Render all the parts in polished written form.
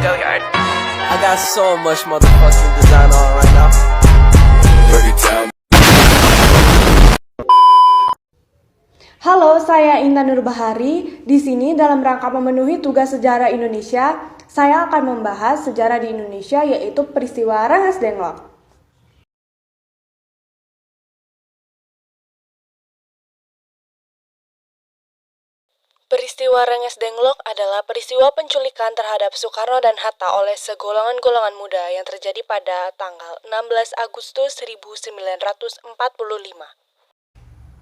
I got so much motherfucking design on right now. Halo, saya Intan Nurbahari. Di sini dalam rangka memenuhi tugas sejarah Indonesia, saya akan membahas sejarah di Indonesia, yaitu peristiwa Rengas Dengklok. Peristiwa Rengas Dengklok adalah peristiwa penculikan terhadap Soekarno dan Hatta oleh segolongan-golongan muda yang terjadi pada tanggal 16 Agustus 1945.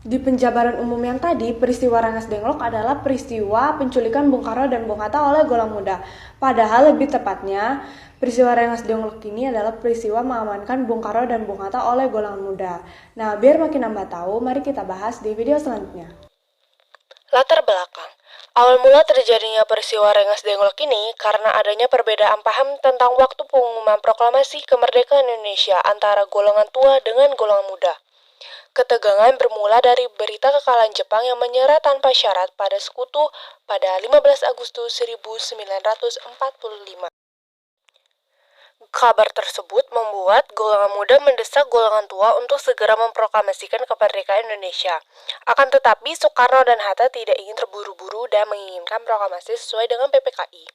Di penjabaran umum yang tadi, peristiwa Rengas Dengklok adalah peristiwa penculikan Bung Karno dan Bung Hatta oleh golongan muda. Padahal lebih tepatnya, peristiwa Rengas Dengklok ini adalah peristiwa mengamankan Bung Karno dan Bung Hatta oleh golongan muda. Nah, biar makin nambah tahu, mari kita bahas di video selanjutnya. Latar belakang. Awal mula terjadinya peristiwa Rengas Dengklok ini karena adanya perbedaan paham tentang waktu pengumuman proklamasi kemerdekaan Indonesia antara golongan tua dengan golongan muda. Ketegangan bermula dari berita kekalahan Jepang yang menyerah tanpa syarat pada sekutu pada 15 Agustus 1945. Kabar tersebut membuat golongan muda mendesak golongan tua untuk segera memproklamasikan kemerdekaan Indonesia. Akan tetapi, Soekarno dan Hatta tidak ingin terburu-buru dan menginginkan proklamasi sesuai dengan PPKI.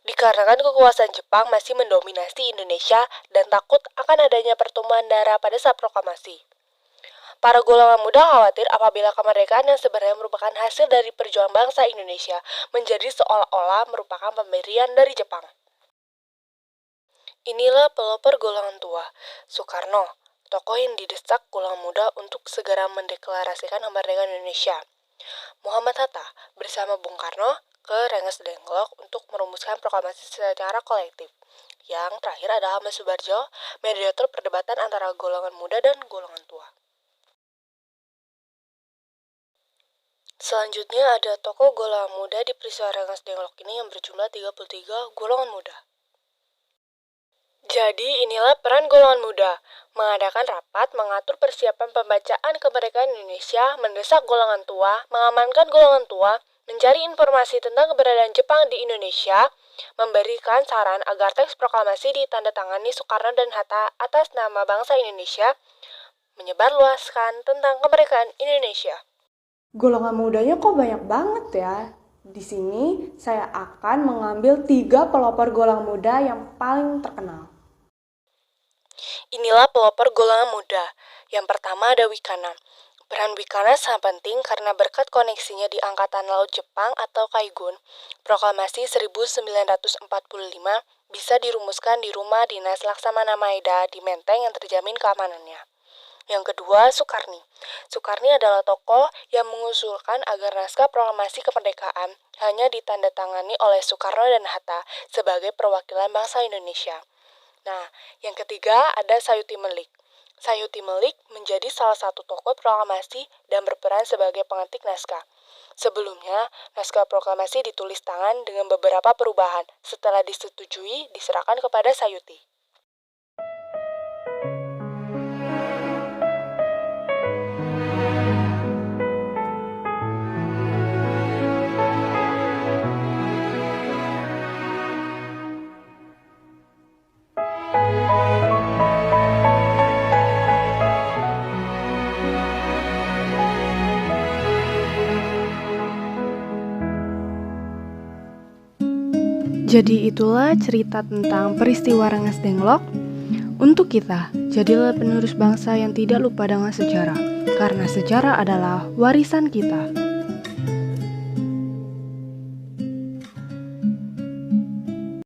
Dikarenakan kekuasaan Jepang masih mendominasi Indonesia dan takut akan adanya pertumpahan darah pada saat proklamasi. Para golongan muda khawatir apabila kemerdekaan yang sebenarnya merupakan hasil dari perjuangan bangsa Indonesia menjadi seolah-olah merupakan pemberian dari Jepang. Inilah pelopor golongan tua, Soekarno, tokoh yang didesak golongan muda untuk segera mendeklarasikan kemerdekaan Indonesia. Muhammad Hatta bersama Bung Karno ke Rengas Dengklok untuk merumuskan proklamasi secara kolektif. Yang terakhir adalah Ahmad Subarjo, mediator perdebatan antara golongan muda dan golongan tua. Selanjutnya ada tokoh golongan muda di peristiwa Rengas Dengklok ini yang berjumlah 33 golongan muda. Jadi inilah peran golongan muda, mengadakan rapat, mengatur persiapan pembacaan kemerdekaan Indonesia, mendesak golongan tua, mengamankan golongan tua, mencari informasi tentang keberadaan Jepang di Indonesia, memberikan saran agar teks proklamasi ditandatangani Soekarno dan Hatta atas nama bangsa Indonesia, menyebarluaskan tentang kemerdekaan Indonesia. Golongan mudanya kok banyak banget ya? Di sini saya akan mengambil 3 pelopor golongan muda yang paling terkenal. Inilah pelopor golongan muda. Yang pertama ada Wikana. Peran Wikana sangat penting karena berkat koneksinya di Angkatan Laut Jepang atau Kaigun, proklamasi 1945 bisa dirumuskan di rumah dinas Laksamana Maeda di Menteng yang terjamin keamanannya. Yang kedua, Soekarni. Soekarni adalah tokoh yang mengusulkan agar naskah proklamasi kemerdekaan hanya ditandatangani oleh Soekarno dan Hatta sebagai perwakilan bangsa Indonesia. Nah, yang ketiga ada Sayuti Melik. Sayuti Melik menjadi salah satu tokoh proklamasi dan berperan sebagai pengetik naskah. Sebelumnya, naskah proklamasi ditulis tangan dengan beberapa perubahan. Setelah disetujui, diserahkan kepada Sayuti. Jadi itulah cerita tentang peristiwa Rengas Dengklok. Untuk kita, jadilah penerus bangsa yang tidak lupa dengan sejarah, karena sejarah adalah warisan kita.